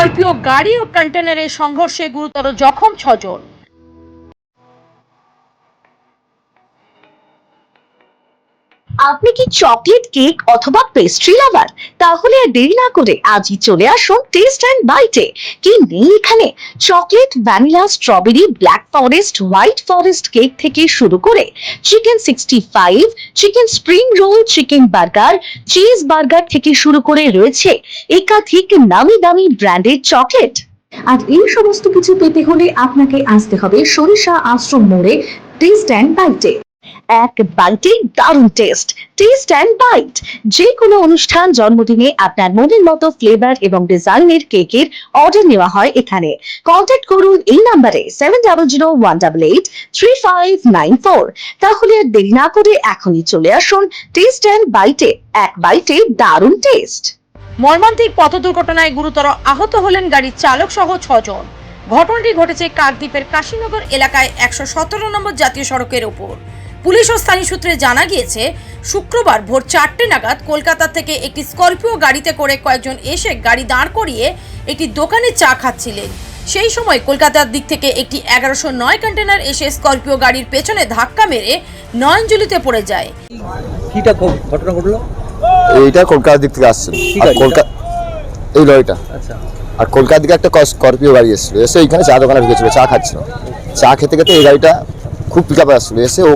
Scorpio গাড়ি ও কন্টেনারের সংঘর্ষে গুরুতর জখম 6 জন। আপনি কি চকলেট কেক অথবা পেস্ট্রি লাভার? তাহলে আর দেরি না করে আজই চলে আসুন টেস্ট অ্যান্ড বাইটে। কি নেই এখানে? Chocolate, vanilla, strawberry, black forest, white forest cake থেকে শুরু করে chicken 65, chicken spring roll, chicken burger, cheese burger থেকে শুরু করে রয়েছে একাধিক নামি দামি ব্র্যান্ডের চকলেট। আর এই সমস্ত কিছু পেতে হলে আপনাকে আসতে হবে সরিষা আশ্রম মোড়ে টেস্ট অ্যান্ড বাইটে। এক বাইটে দারুণ টেস্ট। টেস্ট অ্যান্ড বাইট যে কোনো অনুষ্ঠান, জন্মদিনে আপনার মনের মতো ফ্লেভার এবং ডিজাইনের কেকের অর্ডার নেওয়া হয় এখানে। কন্ট্যাক্ট করুন এই নাম্বারে 7001883594। তাহলে আর দেরি না করে এখনই চলে আসুন টেস্ট অ্যান্ড বাইটে। এক বাইটে দারুণ টেস্ট। মর্মান্তিক পথ দুর্ঘটনায় গুরুতর আহত হলেন গাড়ির চালক সহ 6 জন। ঘটনাটি ঘটেছে কাকদ্বীপের কাশীনগর এলাকায় 117 নম্বর জাতীয় সড়কের ওপর। পুলিশ ও স্থানীয় সূত্রে জানা গিয়েছে, শুক্রবার ভোর 4টে নাগাদ কলকাতা থেকে একটি স্করপিও গাড়িতে করে কয়েকজন এসে গাড়ি দাঁড় করিয়ে একটি দোকানে চা খাচ্ছিলেন। সেই সময় কলকাতার দিক থেকে একটি 1109 কন্টেনার এসে স্করপিও গাড়ির পেছনে ধাক্কা মেরে নয়নজলিতে পড়ে যায়। কিটা ঘটনা ঘটলো? এইটা কলকাতার দিক থেকে আসছিল, এই লরিটা। আচ্ছা। আর কলকাতা দিকে একটা স্করপিও গাড়ি এসেছিল, এসে এইখানে চা দোকানে ঢুকেছিল, চা খাচ্ছিল। চা খেতে খেতে এই গাড়িটা খুব পিক আপে আসছিল, এসে ও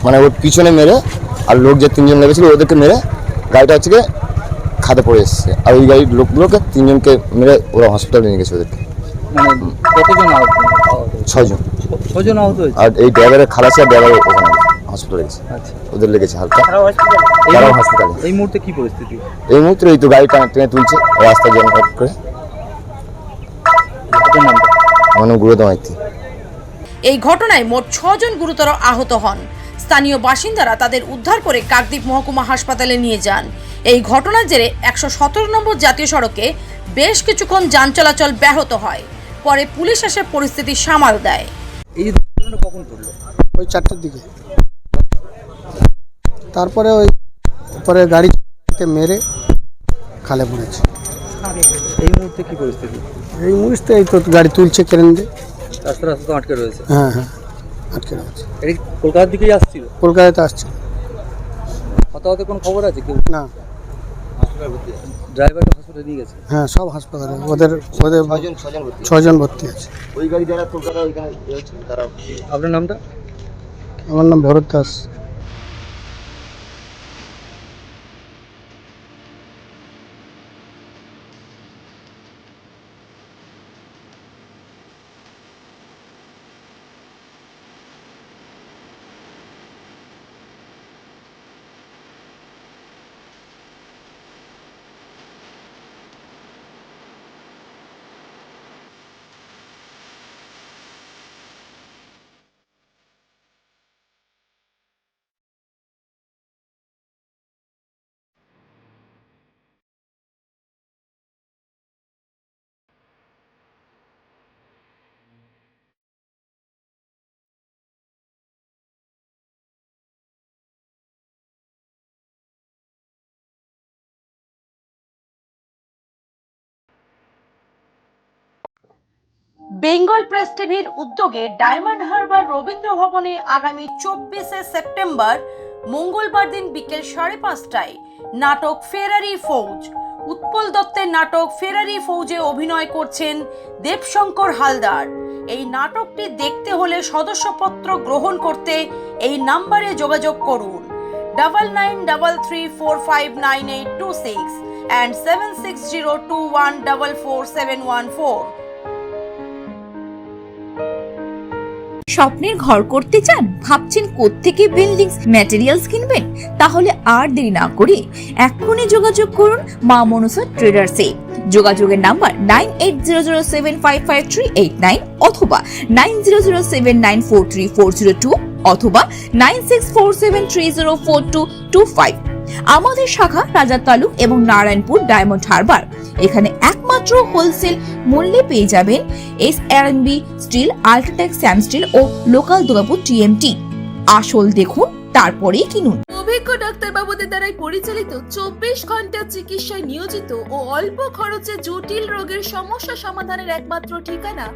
মানে ওর পিছনে মেরে, আর লোক যে 3 জন লেগেছিল ওদেরকে মেরে গাড়িটা হচ্ছে খাদে পড়ে এসেছে। আর ওই গাড়ির লোকগুলোকে 3 জনকে মেরে ওরা হসপিটালে নিয়ে গেছে ওদেরকে। মানে কতজন আহত? 6 জন। 6 জন আহত হয়েছে। আর এই ড্রাইভারের খালাসি আর ড্রাইভার ওখানে হসপিটালে গেছে। আচ্ছা। ওদের লেগেছে হালকা। হাসপাতালে। এই মুহূর্তে কি পরিস্থিতি? এই মুহূর্তে এই তো গাড়ি টেনে তুলছে রাস্তায় জ্যাম করে। আপনার নামটা? আমার নাম গুরুদা মাইতি। এই ঘটনায় মোট 6 জন গুরুতর আহত হন। স্থানীয় বাসিন্দারা তাদের উদ্ধার করে কাকদ্বীপ মহকুমা হাসপাতালে নিয়ে যান। এই ঘটনার জেরে 117 নম্বর জাতীয় সড়কে বেশ কিছুক্ষণ যান চলাচল ব্যাহত হয়। পরে পুলিশ এসে পরিস্থিতি সামাল দেয়। এই দুর্ঘটনা কখন ঘটলো? ওই 4টের দিকে। তারপরে ওই পরে গাড়িতে মেরে খালে পড়েছে। এই মুহূর্তে কি পরিস্থিতি? এই মুহূর্তে এই তো গাড়ি তুলছে ক্রেন দিয়ে। রাস্তা তো আটকে রয়েছে। হ্যাঁ, আটকে রয়েছে। এই কলকাতার দিকেই আসছিল? কলকাতাতে আসছে। হতাহতের কোনো খবর আছে কেউ? না। ড্রাইভারকে হাসপাতালে নিয়ে গেছে? হ্যাঁ, সব হাসপাতালে। ওদের 6 জন ভর্তি আছে। ওই গাড়ি যারা কলকাতা ওইখানে তারা। আপনার নামটা? আমার নাম ভরত দাস। বেঙ্গল প্রেস টিভির উদ্যোগে ডায়মন্ড হারবার রবীন্দ্র ভবনে আগামী 24শে সেপ্টেম্বর মঙ্গলবার দিন বিকেল 5:30টায় নাটক ফেরারি ফৌজ। উৎপল দত্তের নাটক ফেরারি ফৌজে অভিনয় করছেন দেবশঙ্কর হালদার। এই নাটকটি দেখতে হলে সদস্যপত্র গ্রহণ করতে এই নাম্বারে যোগাযোগ করুন 9933459826 and 7602144714। স্বপ্নের ঘর করতে চান? ভাবছেন কোত্থেকে বিল্ডিং ম্যাটেরিয়ালস কিনবেন? তাহলে আর দেরি না করে এক্ষুনি যোগাযোগ করুন মা মনসা ট্রেডার্সে। যোগাযোগের নাম্বার 9800755389 অথবা 9007943402 অথবা 9647304225। আমাদের শাখা রাজা তালুক এবং নারায়ণপুর ডায়মন্ড হারবার। এখানে একমাত্র হোলসেল মূল্যে পেয়ে যাবেন SRNB steel, UltraTech Sam steel ও লোকাল দুর্গাপুর TMT। আসল দেখুন, তারপরেই কিনুন। অভিজ্ঞ বিশেষজ্ঞ ডাক্তারবাবুদের দ্বারাই পরিচালিত 24 ঘন্টা চিকিৎসায় নিয়োজিত ও অল্প খরচে জটিল রোগের সমস্যা সমাধানের একমাত্র ঠিকানা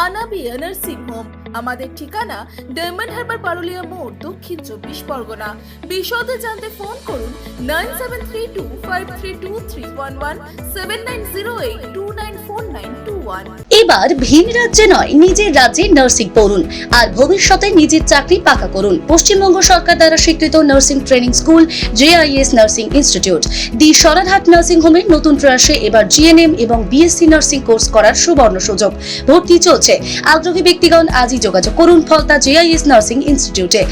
আনাবিয়া নার্সিং হোম। আমাদের ঠিকানা ডায়মন্ড হারবার পারুলিয়া মোড়, দক্ষিণ 24 পরগনা। বিশদে জানতে ফোন করুন 9732532311 7908294921। এবার ভিন রাজ্যে নয়, নিজের রাজ্যে নার্সিং পড়ুন আর ভবিষ্যতে নিজের চাকরি পাকা করুন। পশ্চিমবঙ্গ সরকার দ্বারা স্বীকৃত nursing training school JIS nursing institute the Sararhat nursing হোমের নতুন প্রয়াসে এবার GNM এবং BSc নার্সিং কোর্স করার সুবর্ণ সুযোগ। ভর্তি চলছে। আগ্রহী ব্যক্তিগণ আজই যোগাযোগ করুন ফলতা JIS নার্সিং ইনস্টিটিউটে।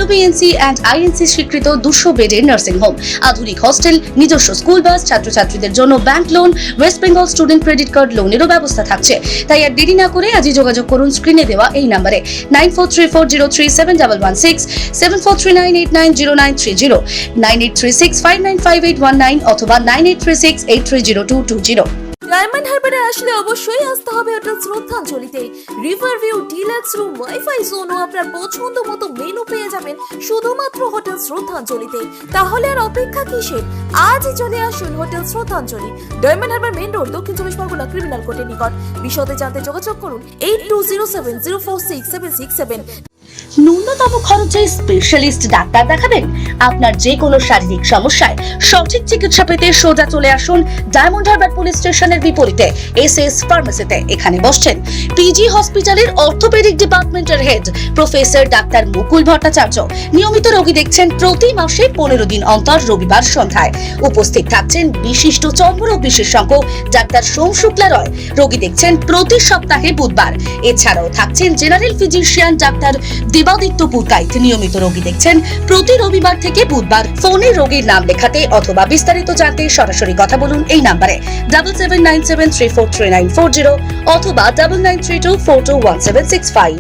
WBNC অ্যান্ড INC স্বীকৃত 200 বেডের নার্সিং হোম, আধুনিক হস্টেল, নিজস্ব স্কুল বাস, ছাত্রছাত্রীদের জন্য bank loan, West Bengal student credit card লোনেরও ব্যবস্থা থাকছে। তাই আর দেরি না করে আজই যোগাযোগ করুন স্ক্রিনে দেওয়া এই নম্বরে 9434037116, 7439890930, 9836595819 অথবা 9836830220। ডায়মন্ড হারবারে আসলে অবশ্যই আসতে হবে হোটেল শ্রদ্ধাঞ্জলিতে। River view, deluxe room, wifi zone ও আপনার পছন্দ মতো মেনু পেয়ে যাবেন শুধুমাত্র হোটেল শ্রদ্ধাঞ্জলিতে। তাহলে আর অপেক্ষা কিসের? আজই চলে আসুন হোটেল শ্রদ্ধাঞ্জলি, ডায়মন্ড হারবার মেইন রোড, দক্ষিণ 24 পরগনা, ক্রিমিনাল কোর্টের নিকট। বিশদে জানতে যোগাযোগ করুন 8207046767। ন্যূনতম খরচে স্পেশালিস্ট ডাক্তার দেখাবেন? আপনার যে কোনো শারীরিক সমস্যায় সঠিক চিকিৎসা পেতে সোজা চলে আসুন ডায়মন্ড হারবার পুলিশ স্টেশনের বিপরীতে SS ফার্মেসিতে। এখানে বসছেন PG হসপিটালের অর্থোপেডিক ডিপার্টমেন্টের হেড প্রফেসর ডাক্তার মুকুল ভট্টাচার্য। নিয়মিত রোগী দেখছেন প্রতি মাসে 15 দিন অন্তর রবিবার সন্ধ্যায়। উপস্থিত থাকছেন বিশিষ্ট চর্মরোগ বিশেষজ্ঞ ডাক্তার সোম শুক্লা রয়। রোগী দেখছেন প্রতি সপ্তাহে বুধবার। এছাড়াও থাকছেন general physician doctor Debaditya Purkait. নিয়মিত রোগী দেখছেন প্রতি রবিবার থেকে বুধবার। ফোনে রোগীর নাম লেখাতে অথবা বিস্তারিত জানতে সরাসরি কথা বলুন এই নম্বরে 7797343940 অথবা 9932421765।